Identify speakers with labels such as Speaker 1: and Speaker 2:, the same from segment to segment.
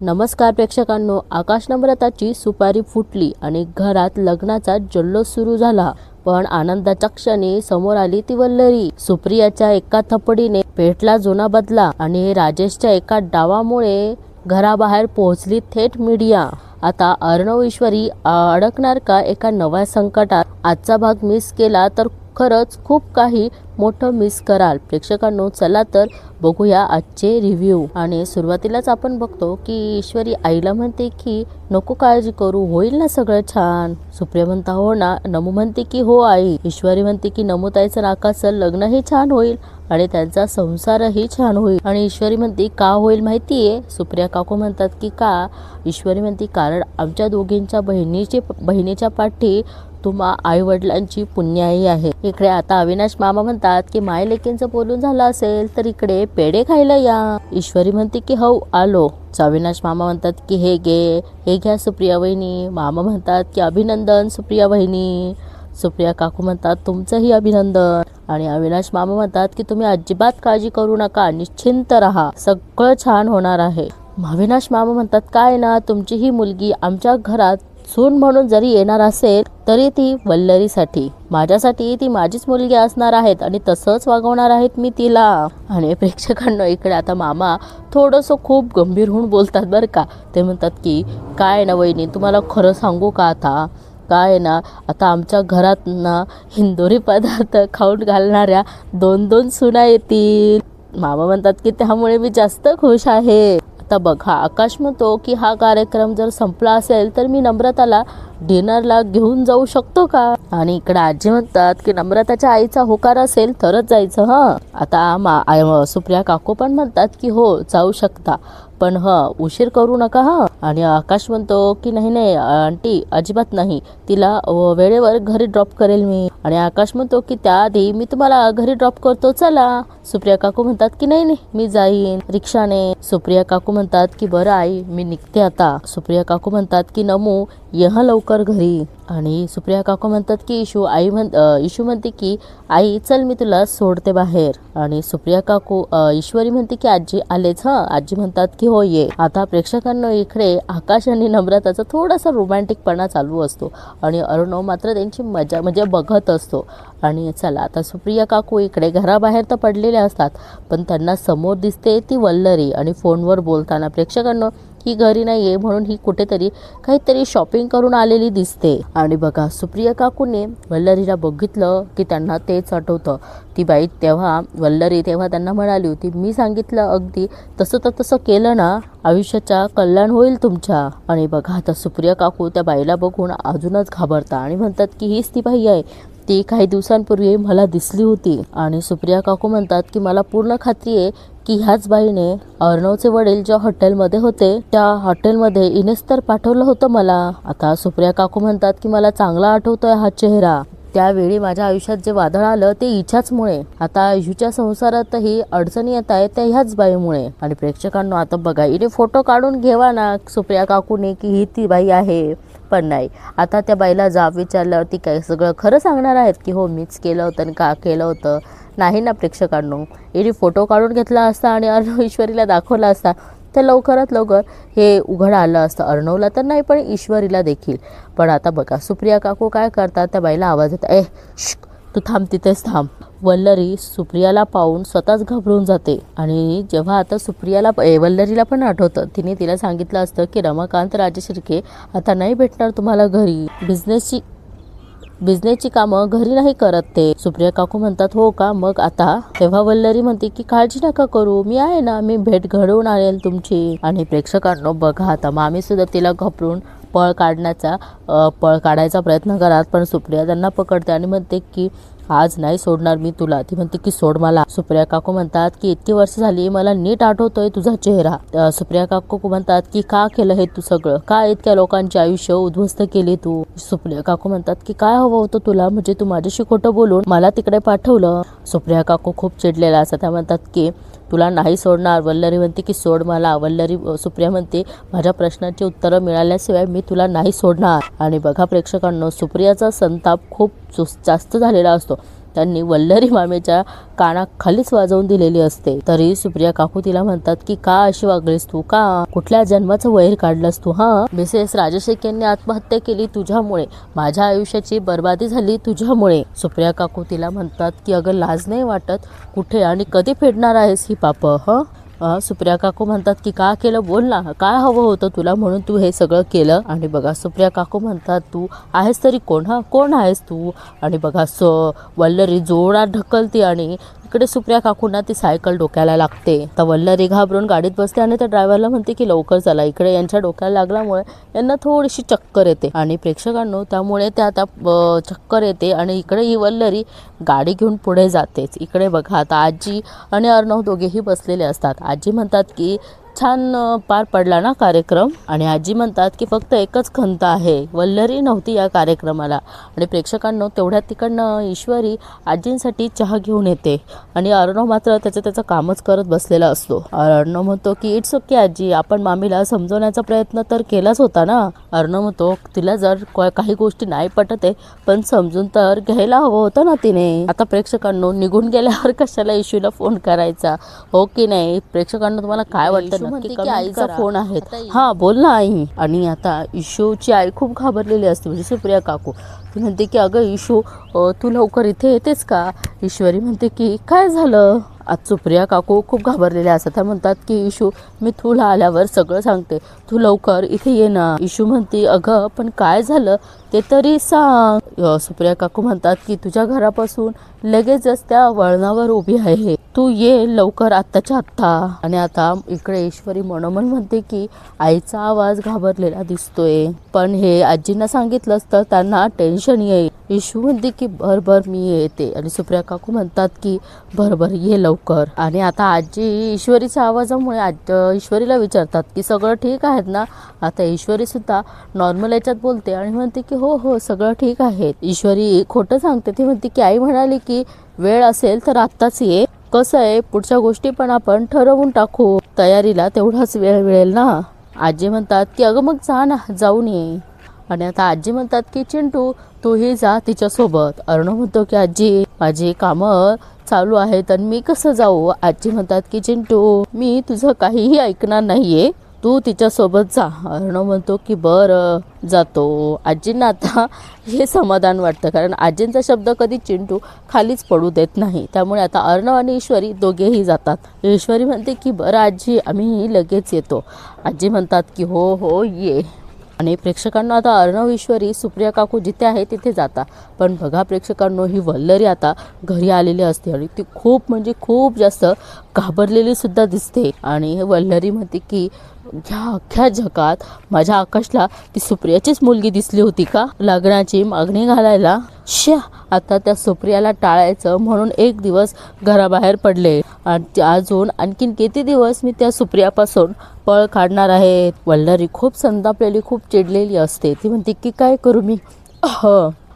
Speaker 1: नमस्कार प्रेक्षकांनो, आकाश नम्रताची सुपारी फुटली आणि घरात लग्नाचा जल्लोष सुरू झाला. पण आनंदाच्या क्षणी समोर आली ती वल्लरी. सुप्रियाच्या एका थपडीने पेटला जुना बदला आणि राजेशच्या एका डावामुळे घराबाहेर पोहोचली थेट मीडिया. आता अर्णव ईश्वरी अडकणार का एका नव्या संकटात? आजचा भाग मिस केला तर खरंच खूप काही मोठं मिस कराल. प्रेक्षकांनो, चला तर बघूया आजचे रिव्ह्यू. आणि सुरुवातीलाच आपण बघतो की ईश्वरी आईला म्हणते की नको काळजी करू, होईल ना सगळं छान. सुप्रिया म्हणता हो ना. नमू म्हणते की हो आई. ईश्वरी म्हणते की नमूताईचं नाकाचं लग्नही छान होईल आणि त्यांचा संसारही छान होईल. आणि ईश्वरी म्हणते का होईल माहितीये? सुप्रिया काकू म्हणतात की का? ईश्वरी म्हणते कारण आमच्या दोघींच्या बहिणीच्या पाठी तुम्हा आई वडिलांची पुण्याई आहे. इकडे आता अविनाश मामा म्हणतात की माय लेकींचं बोलून झालं असेल तर इकडे पेढे खायला या. ईश्वरी म्हणते की हो आलो. अविनाश मामा म्हणतात की हे घ्या सुप्रिया वहिनी. मामा म्हणतात की अभिनंदन सुप्रिया वहिनी. सुप्रिया काकू म्हणतात तुमचंही अभिनंदन. आणि अविनाश मामा म्हणतात की तुम्ही अजिबात काळजी करू नका, निश्चिंत राहा, सगळं छान होणार आहे. अविनाश मामा म्हणतात काय ना, तुमची ही मुलगी आमच्या घरात सून म्हणून जरी येणार असेल तरी ती वल्लरीसाठी, माझ्यासाठी ती माझीच मुलगी असणार आहेत आणि तसंच वागवणार आहेत मी तिला. आणि प्रेक्षकांना इकडे आता मामा थोडंसं खूप गंभीर होऊन बोलतात बरं का. ते म्हणतात की काय ना वहिनी, तुम्हाला खरं सांगू का, आता काय ना, आता आमच्या घरात ना हिंदोरी पदार्थ खाऊन घालणाऱ्या 2-2 सुना येतील. मामा म्हणतात की त्यामुळे मी जास्त खुश आहे. आता बघा, आकाश म्हणतो की हा कार्यक्रम जर संपला असेल तर मी नम्रताला डिनरला घेऊन जाऊ शकतो का? आणि इकडे आजी म्हणतात की नम्रताच्या आईचा होकार असेल तरच जायचं. आता सुप्रिया काकू पण म्हणतात की हो जाऊ शकता, पण उशीर करू नका आणि आकाश म्हणतो की नाही आंटी, अजिबात नाही, तिला वेळेवर घरी ड्रॉप करेल मी. आणि आकाश म्हणतो की त्याआधी मी तुम्हाला घरी ड्रॉप करतो, चला. सुप्रिया काकू म्हणतात की नाही मी जाईन रिक्षाने. सुप्रिया काकू म्हणतात की बरं आई, मी निघते आता. सुप्रिया काकू म्हणतात की नमू ये लवकर घरी. आणि सुप्रिया काकू म्हणतात की इशू म्हणते की आई चल मी तुला सोडते बाहेर. आणि सुप्रिया काकू ईश्वरी म्हणते की आजी आलेच. आजी म्हणतात की हो ये. आता प्रेक्षकांना इकडे आकाश आणि नम्रताचा थोडासा रोमॅन्टिकपणा चालू असतो आणि अर्णव मात्र त्यांची मजा म्हणजे बघत असतो. आणि चला आता सुप्रिया काकू इकडे घराबाहेर तर पडलेल्या असतात, पण त्यांना समोर दिसते ती वल्लरी आणि फोनवर बोलताना. प्रेक्षकांना ही घरी नाहीये म्हणून ही कुठेतरी काहीतरी शॉपिंग करून आलेली दिसते. आणि बघा, सुप्रिया काकूने वल्लरीला बघितलं की त्यांना तेच आठवतं. ती बाई वल्लरी तेव्हा त्यांना म्हणाली होती, मी सांगितलं अगदी तसं केलं ना, आयुष्याचा कल्याण होईल तुमच्या. आणि बघा आता सुप्रिया काकू त्या बाईला बघून अजूनच घाबरता आणि म्हणतात की हीच ती बाई आहे, ती काही दिवसांपूर्वी मला दिसली होती. आणि सुप्रिया काकू म्हणतात की मला पूर्ण खात्री आहे की ह्याच बाईने अर्णवचे वडील ज्या हॉटेलमध्ये होते त्या हॉटेलमध्ये इनेच तर पाठवलं होतं मला. आता सुप्रिया काकू म्हणतात की मला चांगला आठवतोय हा चेहरा. त्यावेळी माझ्या आयुष्यात जे वादळ आलं ते हिच्याचमुळे. आता इशूच्या संसारातही अडचणी येत आहेत त्या ह्याच बाईमुळे. आणि प्रेक्षकांना आता बघा, इथे फोटो काढून घेवा ना सुप्रिया काकूने की ही ती बाई आहे, पण नाही. आता त्या बाईला जाब विचारल्यावर ती काय सगळं खरं सांगणार आहेत की हो मीच केलं होतं आणि का केलं होतं? नाही ना प्रेक्षकांनो, इथे फोटो काढून घेतला असता आणि अर्णव ईश्वरीला दाखवला असता तर लवकरात लवकर हे उघड आलं असतं. अर्णवला तर नाही पण ईश्वरीला देखील. पण आता बघा सुप्रिया काकू काय करतात, त्या बाईला आवाज येतात, तू थांब, तिथेच थांब. वल्लरी सुप्रियाला पाहून स्वतःच घाबरून जाते. आणि जेव्हा आता वल्लरीला पण आठवतं, तिला सांगितलं असतं की रमाकांत राजशिर्के आता नाही भेटणार तुम्हाला घरी, बिझनेसची कामं घरी नाही करत ते. सुप्रिया काकू म्हणतात हो का, मग आता? तेव्हा वल्लरी म्हणते की काळजी नका करू, मी आहे ना, मी भेट घडवून आणेल तुमची. आणि प्रेक्षकांनो बघा, आता मामी सुद्धा तिला घाबरून पळ काढायचा प्रयत्न करतात, पण सुप्रिया त्यांना पकडते आणि म्हणते की आज नाही सोडणार मी तुला. ती म्हणते की सोड मला. सुप्रिया काकू म्हणतात की इतकी वर्ष झाली मला नीट आठवतोय तुझा चेहरा. सुप्रिया काकू म्हणतात की का केलं हे तू सगळं, का इतक्या लोकांचे आयुष्य उद्ध्वस्त केले तू? सुप्रिया काकू म्हणतात की काय हवं होतं तुला, म्हणजे तू माझ्याशी खोटं बोलून मला तिकडे पाठवलं. सुप्रिया काकू खूप चिडलेला असतात. त्या म्हणतात की तुला नाही सोडणार. वल्लरी म्हणते की सोड मला. सुप्रिया म्हणते माझ्या प्रश्नाची उत्तरं मिळाल्याशिवाय मी तुला नाही सोडणार. आणि बघा प्रेक्षकांनो, सुप्रियाचा संताप खूप जास्त झालेला असतो. त्यांनी वल्लरी मामेच्या कानाखालीच वाजवून दिलेली असते. तरी सुप्रिया काकू तिला म्हणतात की का अशी वागलीस तू, का कुठल्या जन्माचं वैर काढलंस तू, हा मिसेस राजशेख यांनी आत्महत्या केली तुझ्यामुळे, माझ्या आयुष्याची बर्बादी झाली तुझ्यामुळे. सुप्रिया काकू तिला म्हणतात की अगं लाज नाही वाटत, कुठे आणि कधी फेडणार आहेस ही पापं. सुप्रिया काकू म्हणतात की का केलं, बोल ना, काय हवं होतं तुला म्हणून तू हे सगळं केलं. आणि बघा सुप्रिया काकू म्हणतात तू आहेस तरी कोण, कोण आहेस तू. आणि बघा वल्लरी जोरात ढकलते आणि इकडे सुप्रिया काकूंना ती सायकल डोक्याला लागते. तर वल्लरी घाबरून गाडीत बसते आणि त्या ड्रायव्हरला म्हणते की लवकर चला. इकडे यांच्या डोक्याला लागल्यामुळे यांना थोडीशी चक्कर येते आणि प्रेक्षकांनो त्यामुळे त्या आता चक्कर येते आणि इकडे ही वल्लरी गाडी घेऊन पुढे जातेच. इकडे बघा आता आजी आणि अर्णव दोघेही बसलेले असतात. आजी म्हणतात की छान पार पडला ना कार्यक्रम. आणि आजी म्हणतात की फक्त एकच खंत आहे, वल्लरी नव्हती या कार्यक्रमाला. आणि प्रेक्षकांनो तेवढ्यात तिकडनं ईश्वरी आजींसाठी चहा घेऊन येते आणि अर्णव मात्र त्याचं कामच करत बसलेला असतो. अर्णव म्हणतो की इट्स ओके आजी, आपण मामीला समजवण्याचा प्रयत्न तर केलाच होता ना. अर्णव म्हणतो तिला जर काही गोष्टी नाही पटत आहे पण समजून तर घ्यायला हवं होतं ना तिने. आता प्रेक्षकांनो निघून गेल्यावर कशाला इशूला फोन करायचा, हो की नाही. प्रेक्षकांना तुम्हाला काय वाटतं म्हणते की आईचा फोन आहे, हा बोल ना आई. आणि आता इशूची आई खूप घाबरलेली असते, म्हणजे सुप्रिया काकू. ती म्हणते की अगं इशू तू लवकर इथे येतेस का. ईश्वरी म्हणते की काय झालं. आज सुप्रिया काकू खूप घाबरलेल्या असतात. त्या म्हणतात की इशू मी तुला आल्यावर सगळं सांगते, तू लवकर इथे ये ना. इशू म्हणते अगं पण काय झालं ते तरी सांग. सुप्रिया काकू म्हणतात की तुझ्या घरापासून लगेचच त्या वळणावर उभी आहे, तू ये लवकर आत्ताच्या आत्ता. आणि आता इकडे ईश्वरी मनोमन म्हणते की आईचा आवाज घाबरलेला दिसतोय, पण हे आजींना सांगितलंच तर त्यांना टेन्शन येईल. इशू म्हणते की बर मी येते. आणि सुप्रिया काकू म्हणतात की बर ये लवकर. आणि आता आजी ईश्वरीच्या आवाजामुळे ईश्वरीला विचारतात की सगळं ठीक आहेत ना. आता ईश्वरी सुद्धा नॉर्मल याच्यात बोलते आणि म्हणते की हो सगळं ठीक आहे. ईश्वरी खोटं सांगते. ती म्हणते की आई म्हणाली की वेळ असेल तर आत्ताच ये, कसं आहे पुढच्या गोष्टी पण आपण ठरवून टाकू, तयारीला तेवढाच वेळ मिळेल ना. आजी म्हणतात की अगं मग जा ना, जाऊन ये. आणि आता आजी म्हणतात की चिंटू तूही जा तिच्यासोबत. अर्णव म्हणतो की आजी माझी कामं चालू आहेत आणि मी कसं जाऊ. आजी म्हणतात की चिंटू मी तुझं काहीही ऐकणार नाहीये, तू तिच्यासोबत जा. अर्णव म्हणतो की बरं जातो. आजींना आता हे समाधान वाटतं, कारण आजींचा शब्द कधी चिंटू खालीच पडू देत नाही. त्यामुळे आता अर्णव आणि ईश्वरी दोघेही जातात. ईश्वरी म्हणते की बरं आजी आम्ही लगेच येतो. आजी म्हणतात की हो ये. आणि प्रेक्षकांना आता अर्णव ईश्वरी सुप्रिया काकू जिथे आहे तिथे जाता. पण बघा प्रेक्षकांनो ही वल्लरी आता घरी आलेली असते आणि ती खूप जास्त घाबरलेली सुद्धा दिसते. आणि वल्लरी म्हणते की ह्या अख्ख्या जगात माझ्या आकाशला ती सुप्रियाचीच मुलगी दिसली होती का लग्नाची मागणी घालायला. आता त्या सुप्रियाला टाळायचं म्हणून एक दिवस घराबाहेर पडले आणि अजून आणखीन किती दिवस मी त्या सुप्रियापासून पळ काढणार आहे. वल्लरी खूप संतापलेली खूप चिडलेली असते. ती म्हणते की काय करू मी.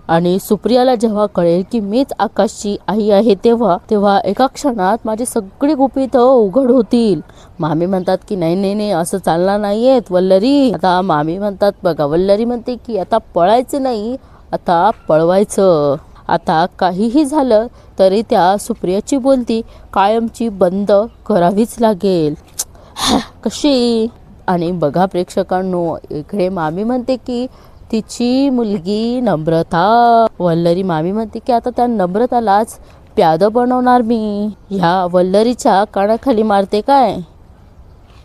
Speaker 1: आणि सुप्रियाला जेव्हा कळेल की मीच आकाशची आई आहे तेव्हा एका क्षणात माझी सगळी गुपितं उघड होतील. मामी म्हणतात की नाही असं चालणार नाहीयेत वल्लरी. आता मामी म्हणतात बघा वल्लरी म्हणते की आता पळायचं नाही, आता पळवायचं. आता काहीही झालं तरी त्या सुप्रियाची बोलती कायमची बंद करावीच लागेल. कशी. आणि बघा प्रेक्षकांनो इकडे मामी म्हणते की तिची मुलगी नम्रता. वल्लरी मामी म्हणते की आता त्या नम्रतालाच प्याद बनवणार मी. ह्या वल्लरीच्या कानाखाली मारते काय.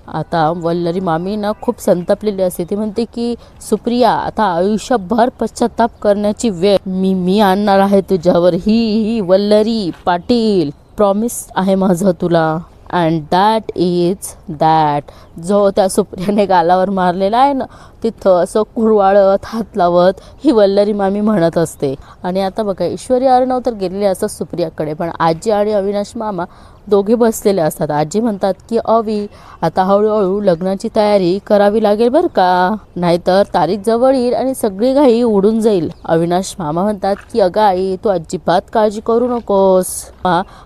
Speaker 1: आता वल्लरी मामी ना खूप संतापलेली असते. ती म्हणते की सुप्रिया आता आयुष्यभर पश्चाताप करण्याची वेळ मी आणणार आहे तुझ्यावर. ही वल्लरी पाटील प्रॉमिस आहे माझं तुला. And that is that. जो त्या सुप्रियाने गालावर मारलेला आहे ना तिथं असं कुरवाळत हात लावत ही वल्लरी मामी म्हणत असते. आणि आता बघा ईश्वरी अर्णव तर गेलेले असतात सुप्रियाकडे, पण आजी आणि अविनाश मामा दोघे बसलेले असतात. आजी म्हणतात की अवी आता हळूहळू लग्नाची तयारी करावी लागेल बरं का, नाहीतर तारीख जवळ येईल आणि सगळी घाई उडून जाईल. अविनाश मामा म्हणतात की अगं आई तू अजिबात काळजी करू नकोस.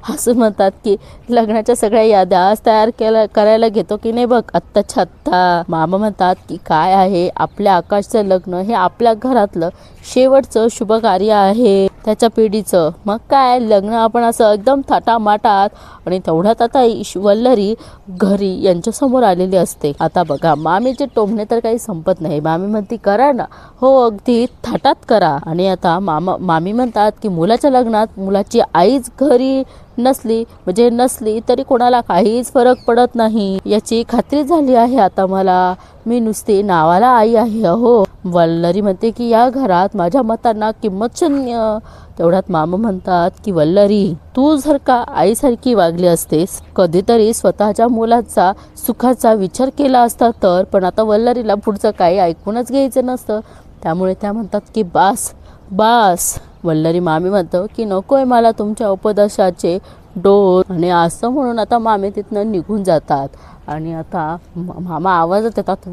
Speaker 1: हसून म्हणतात की लग्नाच्या सगळ्या याद्या तयार करायला घेतो की नाही बघ आत्ताच्या आत्ता. मामा म्हणतात की काय आहे आपल्या आकाशचं लग्न हे आपल्या घरातलं शेवटचं शुभ कार्य आहे, त्याच्या पिढीचं. मग काय लग्न आपण असं एकदम थाटामाटात. आणि तेवढ्यात आता वल्लरी घरी यांच्यासमोर आलेली असते. आता बघा मामीचे टोमणे तर काही संपत नाही. मामी म्हणते करा ना. हो अगदी थाटात करा. आणि आता मामी म्हणतात की मुलाच्या लग्नात मुलाची आईच घरी नसली तरी कोणाला काहीच फरक पडत नाही याची खात्री झाली आहे आता मला. मी नुसती नावाला आई आहे अहो. वल्लरी म्हणते की या घरात माझ्या मतांना किंमत शून्य. तेवढ्यात मामा म्हणतात की वल्लरी तू जर का आईसारखी वागली असतेस कधीतरी स्वतःच्या मुलाचा सुखाचा विचार केला असता तर. पण आता वल्लरीला पुढचं काही ऐकूनच घ्यायचं नसतं. त्यामुळे त्या म्हणतात की बास. वल्लरी मामी म्हणतो की नकोय मला तुमच्या उपदेशाचे डोस. आणि असं म्हणून आता मामी तिथनं निघून जातात. आणि आता मामा आवाजात येतात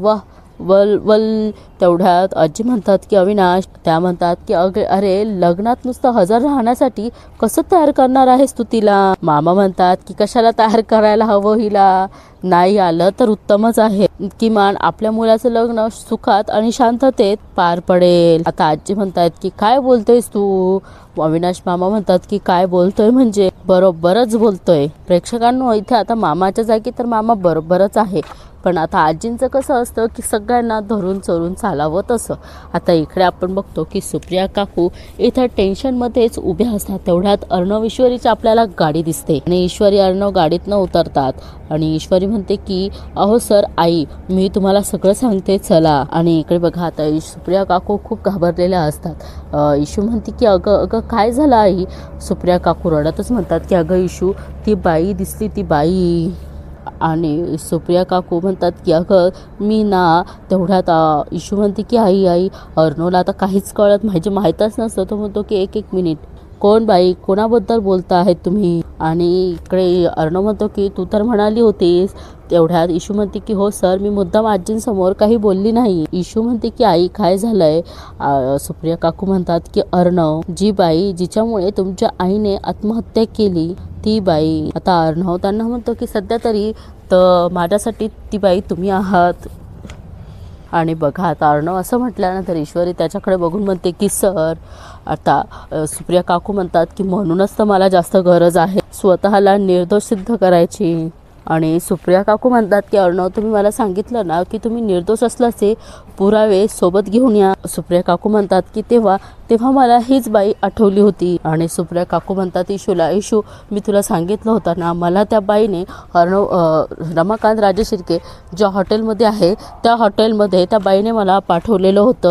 Speaker 1: वल. तेवढ्यात आजी म्हणतात की अविनाश. त्या म्हणतात की अरे लग्नात नुसतं हजर राहण्यासाठी कसं तयार करणार आहेस तू तिला. मामा म्हणतात की कशाला तयार करायला हवं हिला. नाही आलं तर उत्तमच आहे. किमान आपल्या मुलाचं लग्न सुखात आणि शांततेत पार पडेल. आता आजी म्हणतात की काय बोलतोयस तू. अविनाश मामा म्हणतात की काय बोलतोय म्हणजे बरोबरच बोलतोय. प्रेक्षकांनो इथे आता मामाच्या जागी तर मामा बरोबरच आहे. पण आता आजींचं कसं असतं की सगळ्यांना धरून चरून चालावं तसं. आता इकडे आपण बघतो की सुप्रिया काकू इथं टेन्शनमध्येच उभ्या असतात. तेवढ्यात अर्णव ईश्वरीची आपल्याला गाडी दिसते. आणि ईश्वरी अर्णव गाडीतनं उतरतात. आणि ईश्वरी म्हणते की अहो सर आई मी तुम्हाला सगळं सांगते चला. आणि इकडे बघा आता सुप्रिया काकू खूप घाबरलेल्या असतात. इशू म्हणते की अगं काय झालं आई. सुप्रिया काकू रडतच म्हणतात की अगं इशू ती बाई दिसली ती बाई. आणि सुप्रिया काकू म्हणतात की अगं मी ना. तेवढ्यात इशू म्हणते की आई अर्णवला आता काहीच कळत माहीतच नसतं. तो म्हणतो की एक मिनिट कोण बाई कोणाबद्दल बोलता आहेत तुम्ही. आणि इकडे अर्णव म्हणतो की तू तर म्हणाली होतीस. तेवढ्यात इशू म्हणते की हो सर मी मुद्दाम आजींसमोर काही बोलली नाही. इशू म्हणते की आई काय झालंय. सुप्रिया काकू म्हणतात की अर्णव जी बाई जिच्यामुळे तुमच्या आईने आत्महत्या केली ती बाई. आता अर्णव त्यांना म्हणतो की सध्या तरी तर माझ्यासाठी ती बाई तुम्ही आहात. आणि बघा आता अर्णव असं म्हटल्यानंतर ईश्वरी त्याच्याकडे बघून म्हणते की सर. आता सुप्रिया काकू म्हणतात की म्हणूनच तर मला जास्त गरज आहे स्वतःला निर्दोष सिद्ध करायची. आणि सुप्रिया काकू म्हणतात की अर्णव तुम्ही मला सांगितलं ना की तुम्ही निर्दोष असल्याचे पुरावे सोबत घेऊन या. सुप्रिया काकू म्हणतात की तेव्हा मला हीच बाई आठवली होती. आणि सुप्रिया काकू म्हणतात इशूला इशू मी तुला सांगितलं होतं ना मला त्या बाईने रमाकांत राजशिर्के ज्या हॉटेलमध्ये आहे त्या हॉटेलमध्ये त्या बाईने मला पाठवलेलं होतं.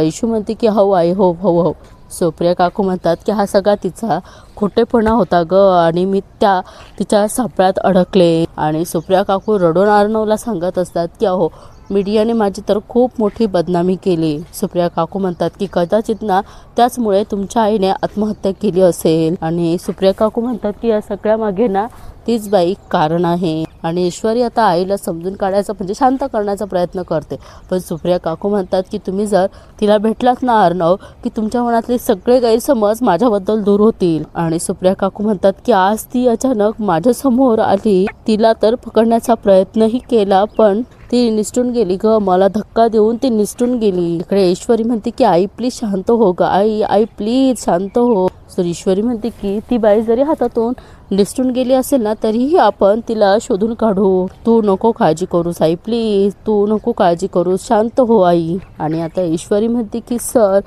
Speaker 1: इशू म्हणते की हो आई हो. सुप्रिया काकू म्हणतात की हा सगळा तिचा खोटेपणा होता ग आणि मी तिच्या सापळ्यात अडकले. आणि सुप्रिया काकू रडून अर्णवला सांगत असतात की अहो मीडियाने माझी तर खूप मोठी बदनामी केली. सुप्रिया काकू म्हणतात की कदाचित ना त्याचमुळे तुमच्या आईने आत्महत्या केली असेल. आणि सुप्रिया काकू म्हणतात की या सगळ्या मागे ना तीच बाई कारण आहे. आणि ईश्वरी आता आईला समजून काढायचा म्हणजे शांत करण्याचा प्रयत्न करते. पण सुप्रिया काकू म्हणतात की तुम्ही जर तिला भेटलात ना अर्णव की तुमच्या मनातले सगळे गैरसमज माझ्याबद्दल दूर होतील. आणि सुप्रिया काकू म्हणतात की आज ती अचानक माझ्यासमोर आली. तिला तर पकडण्याचा प्रयत्नही केला पण ती निसटून गेली ग. मला धक्का देऊन ती निसटून गेली. इकडे ईश्वरी म्हणते की आई प्लीज शांत हो ग. आई प्लीज शांत हो. तर ईश्वरी म्हणते की ती बाई जरी हातातून निसटून गेली असेल ना तरीही आपण तिला शोधून काढू. तू नको काळजी करूस आई प्लीज. तू नको काळजी करूस शांत हो आई. आणि आता ईश्वरी म्हणते की सर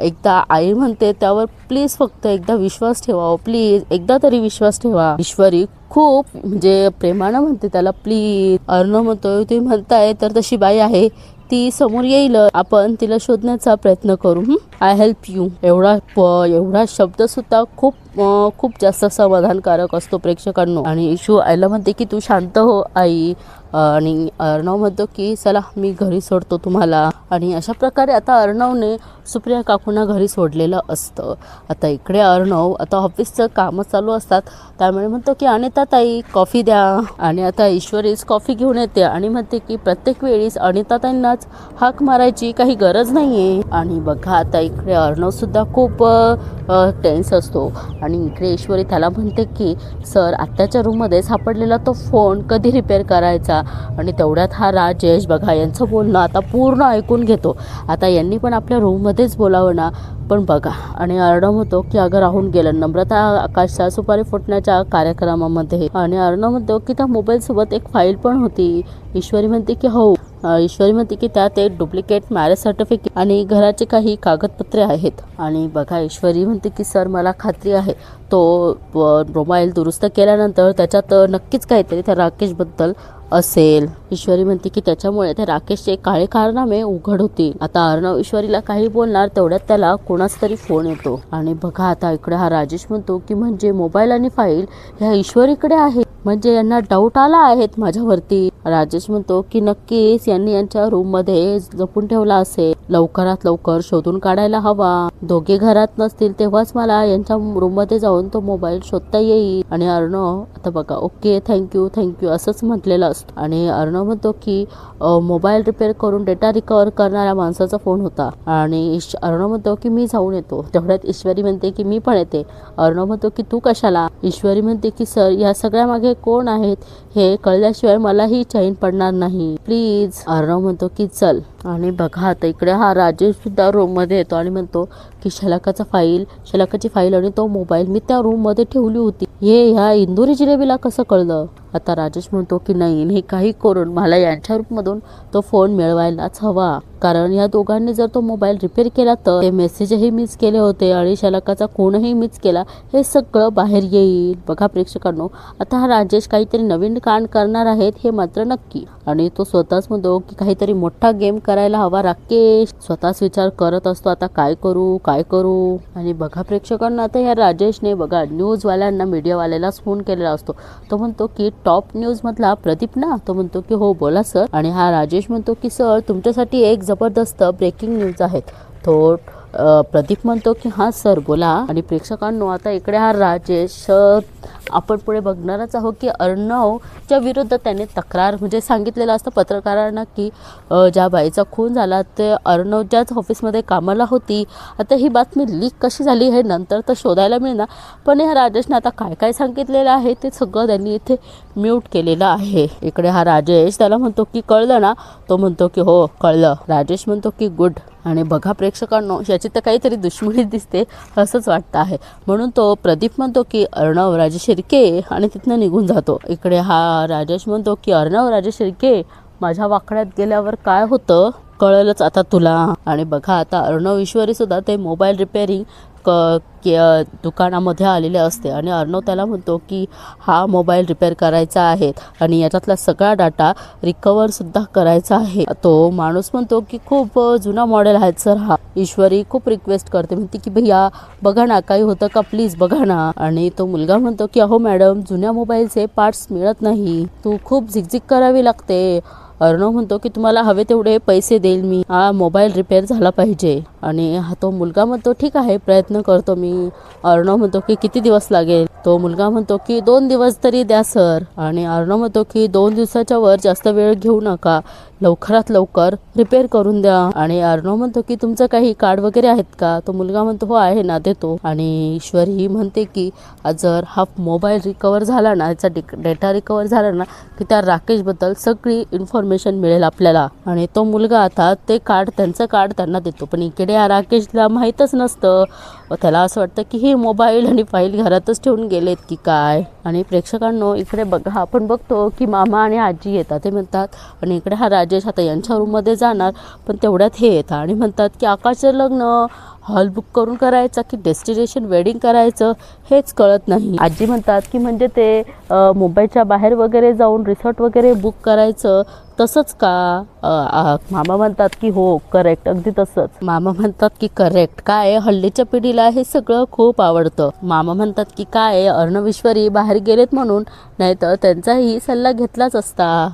Speaker 1: एकदा आई म्हणते त्यावर प्लीज फक्त एकदा विश्वास ठेवा प्लीज. एकदा तरी विश्वास ठेवा. ईश्वरी खूप म्हणजे प्रेमानं म्हणते त्याला प्लीज. अर्णव म्हणतोय ते म्हणताय तर तशी बाई आहे ती समोर येईल आपण तिला शोधण्याचा प्रयत्न करू. I help you. एवढा शब्द सुद्धा खूप जास्त समाधानकारक असतो प्रेक्षकांनो. आणि इशू आईला म्हणते की तू शांत हो आई. आणि अर्णव म्हणतो की चला मी घरी सोडतो तुम्हाला. आणि अशा प्रकारे आता अर्णवने सुप्रिया काकूंना घरी सोडलेलं असतं. आता इकडे अर्णव आता ऑफिसचं कामं चालू असतात त्यामुळे म्हणतो की अनिता ताई कॉफी द्या. आणि आता ईश्वरीच कॉफी घेऊन येते आणि म्हणते की प्रत्येक वेळीच अनिता ताईंनाच हाक मारायची काही गरज नाहीये. आणि बघा आता इकडे अर्णव सुद्धा खूप टेन्स असतो. आणि इकडे ईश्वरी त्याला म्हणते की सर आत्याच्या रूममध्ये सापडलेला तो फोन कधी रिपेअर करायचा. गेला. आणि तेवढ्यात हा राजेश बघा यांचं बोलणं आता पूर्ण ऐकून घेतो. आता यांनी पण आपल्या रूममध्येच बोलावं ना, पण बघा. आणि अर्णव म्हणतो की अगं राहून गेलं नम्रता आकाशच्या सुपारी फुटण्याच्या कार्यक्रमामध्ये. आणि अर्णव म्हणतो की त्या मोबाईलसोबत एक फाईल पण होती. ईश्वरी म्हणते की हो. ईश्वरी म्हणते की त्यात एक डुप्लिकेट मॅरेज सर्टिफिकेट आणि घराचे काही कागदपत्रे आहेत. आणि बघा ईश्वरी म्हणते की सर मला खात्री आहे तो मोबाईल दुरुस्त केल्यानंतर त्याच्यात नक्कीच काहीतरी त्या राकेशबद्दल असेल. ईश्वरी म्हणते की त्याच्यामुळे त्या राकेशचे काळे कारनामे उघड होतील. आता अर्णव ईश्वरीला काही बोलणार तेवढ्यात त्याला कोणाच तरी फोन येतो. आणि बघा आता इकडे हा राजेश म्हणतो की म्हणजे मोबाईल आणि फाईल ह्या ईश्वरीकडे आहे, म्हणजे यांना डाऊट आला आहेत माझ्यावरती. राजेश म्हणतो की नक्कीच यांनी यांच्या रूम मध्ये जपून ठेवला असेल, लवकरात लवकर शोधून काढायला हवा. दोघे घरात नसतील तेव्हाच मला यांच्या रूम मध्ये जाऊन तो मोबाईल शोधता येईल. आणि अर्णव आता बघा ओके थँक्यू असंच म्हटलेलं असतं. आणि अर्णव म्हणतो की मोबाईल रिपेअर करून डेटा रिकवर करणाऱ्या माणसाचा फोन होता. आणि अर्णव म्हणतो की मी जाऊन येतो. तेवढ्यात ईश्वरी म्हणते की मी पण येते. अर्णव म्हणतो की तू कशाला. ईश्वरी म्हणते की सर या सगळ्या मागे कोण आहेत हे कळल्याशिवाय मलाही चैन पडणार नाही, प्लीज. अर्णव म्हणतो की चल. आणि बघा आता इकडे हा राजेश सुद्धा रूम मध्ये येतो आणि म्हणतो की शलाकाची फाईल आणि तो मोबाईल मी त्या रूम मध्ये ठेवली होती, हे ह्या इंदुरी जिलेबीला कसं कळलं. आता राजेश म्हणतो की नाही काही करून मला यांच्या रूपमधून तो फोन मिळवायलाच हवा, कारण या दोघांनी जर तो मोबाईल रिपेअर केला तर ते मेसेजही मिस केले होते आणि शलाकाचा कोणही मिस केला, हे सगळं बाहेर येईल. बघा प्रेक्षकांनो, आता हा राजेश काहीतरी नवीन कांड करणार आहेत हे मात्र नक्की. आणि तो स्वतःच म्हणतो की काहीतरी मोठा गेम करायला हवा. राकेश स्वतःच विचार करत असतो आता काय करू. आणि बघा प्रेक्षकांना आता या राजेशने बघा न्यूजवाल्यांना मीडियावाल्यालाच फोन केलेला असतो. तो म्हणतो की टॉप न्यूज मधला प्रदीप ना. तो म्हणतो की हो बोला सर. आणि हा राजेश म्हणतो की सर तुमच्यासाठी एक जबरदस्त ब्रेकिंग न्यूज आहेत. तो प्रदीप म्हणतो की हां सर बोला. आणि प्रेक्षकांनो आता इकडे हा राजेश आपण पुढे बघणारच आहोत की अर्णवच्या विरुद्ध त्याने तक्रार म्हणजे सांगितलेलं असतं पत्रकारांना की ज्या बाईचा खून झाला ते अर्णव ज्याच ऑफिसमध्ये कामाला होती. आता ही बातमी लीक कशी झाली हे नंतर तर शोधायला मिळणार, पण ह्या राजेशने आता काय काय सांगितलेलं आहे ते सगळं त्यांनी इथे म्यूट केलेलं आहे. इकडे हा राजेश त्याला म्हणतो की कळलं ना. तो म्हणतो की हो कळलं. राजेश म्हणतो की गुड. आणि बघा प्रेक्षकांनो याची तर काहीतरी दुश्मनी दिसते असंच वाटतं आहे, म्हणून तो प्रदीप म्हणतो की अर्णव राजे शिर्के आणि तिथनं निघून जातो. इकडे हा राजेश म्हणतो की अर्णव राजे शिर्के माझ्या वाकड्यात गेल्यावर काय होतं कळलंच आता तुला. आणि बघा आता अर्णव ईश्वरी सुद्धा ते मोबाईल रिपेअरिंग दुकानामध्ये आलेले असते. आणि अर्णव त्याला म्हणतो की हा मोबाईल रिपेअर करायचा आहे आणि याच्यातला सगळा डाटा रिकवर सुद्धा करायचा आहे. तो माणूस म्हणतो की खूप जुना मॉडेल आहे सर हा. ईश्वरी खूप रिक्वेस्ट करते, म्हणते की भैया बघा ना काही होतं का प्लीज बघा ना. आणि तो मुलगा म्हणतो की अहो मॅडम जुन्या मोबाईलचे पार्ट्स मिळत नाही, तू खूप झिकझिक करावी लागते. अर्णव म्हणतो की तुम्हाला हवे तेवढे पैसे देईल मी, हा मोबाईल रिपेअर झाला पाहिजे. आणि हा तो मुलगा म्हणतो ठीक आहे प्रयत्न करतो मी. अर्णव म्हणतो की किती दिवस लागेल. तो मुलगा म्हणतो की 2 दिवस तरी द्या सर. आणि अर्णव म्हणतो की 2 दिवसाच्या वर जास्त वेळ घेऊ नका, लवकरात लवकर रिपेअर करून द्या. आणि अर्णव म्हणतो की तुमचं काही कार्ड वगैरे आहेत का. तो मुलगा म्हणतो हो आहे ना देतो. आणि ईश्वरी म्हणते की जर हा मोबाईल रिकवर झाला ना, याचा डेटा रिकवर झाला ना की त्या राकेश बद्दल सगळी इन्फॉर्मेशन मिळेल आपल्याला. आणि तो मुलगा आता ते त्यांचं कार्ड त्यांना देतो, पण इकडे या राकेशला माहीतच नसतं. त्याला असं वाटतं की हे मोबाईल आणि फाईल घरातच ठेवून गेलेत की काय. आणि प्रेक्षकांनो इकडे बघा आपण बघतो की मामा आणि आजी येतात, ते म्हणतात. आणि इकडे हा राजेश आता यांच्या रूममध्ये जाणार, पण तेवढ्यात हे येतात आणि म्हणतात की आकाशचं लग्न हॉल बुक करून करायचा की डेस्टिनेशन वेडिंग करायचं हेच कळत नाही. आजी म्हणतात की म्हणजे ते मुंबईच्या बाहेर वगैरे जाऊन रिसॉर्ट वगैरे बुक करायचं तसंच का. मामा म्हणतात की हो करेक्ट अगदी तसंच. मामा म्हणतात की करेक्ट. काय हल्लीच्या पिढीला हे सगळं खूप आवडतं. मामा म्हणतात की काय अर्णव ईश्वरी बाहेर गेलेत म्हणून, नाही तर त्यांचाही सल्ला घेतलाच असता.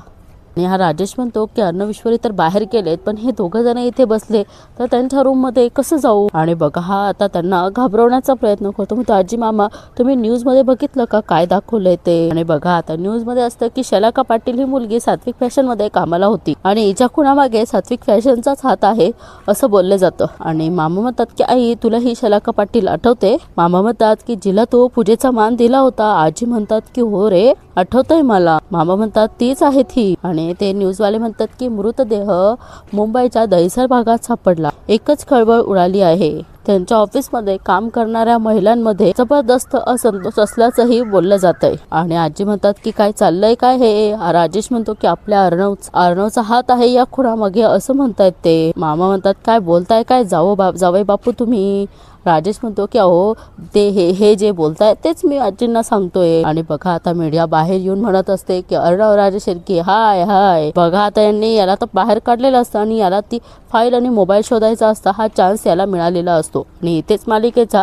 Speaker 1: आणि हा राजेश म्हणतो की अर्णव ईश्वरी तर बाहेर गेलेत, पण हे दोघं जण इथे बसले तर त्यांच्या रूममध्ये कसं जाऊ. आणि बघा हा आता त्यांना घाबरवण्याचा प्रयत्न करतो. म्हणतो आजी मामा तुम्ही न्यूजमध्ये बघितलं का काय दाखवलंय ते. आणि बघा आता न्यूजमध्ये असतं की शलाका पाटील ही मुलगी सात्विक फॅशनमध्ये कामाला होती आणि हिच्या खुणामागे सात्विक फॅशनचाच हात आहे असं बोललं जातं. आणि मामा म्हणतात की आई तुला ही शलाका पाटील आठवते. मामा म्हणतात की जिला तो पूजेचा मान दिला होता. आजी म्हणतात की हो रे आठवतंय मला. मामा म्हणतात तीच आहे ती. आणि आणि ते न्यूजवाले म्हणतात की मृतदेह मुंबईच्या दहिसर भागात सापडला. एकच खळबळ उडाली आहे. त्यांच्या ऑफिसमध्ये काम करणाऱ्या महिलांमध्ये जबरदस्त असंतोष असल्याचंही बोललं जातंय. आणि आजी म्हणतात की काय चाललंय काय हे. राजेश म्हणतो की आपल्या अर्णवचा हात आहे या खुनामागे असं म्हणतायत ते. मामा म्हणतात काय बोलताय काय जावई बापू तुम्ही. राजेश म्हणतो की अहो ते हे जे बोलताय तेच मी आजींना सांगतोय. आणि बघा आता मीडिया बाहेर येऊन म्हणत असते की अर्णव राजेश शेळके हाय हाय. बघा आता यांनी याला तर बाहेर काढलेलं असतं आणि याला ती फाईल आणि मोबाईल शोधायचा असता. हा चान्स याला मिळालेला असतो. आणि इथेच मालिकेचा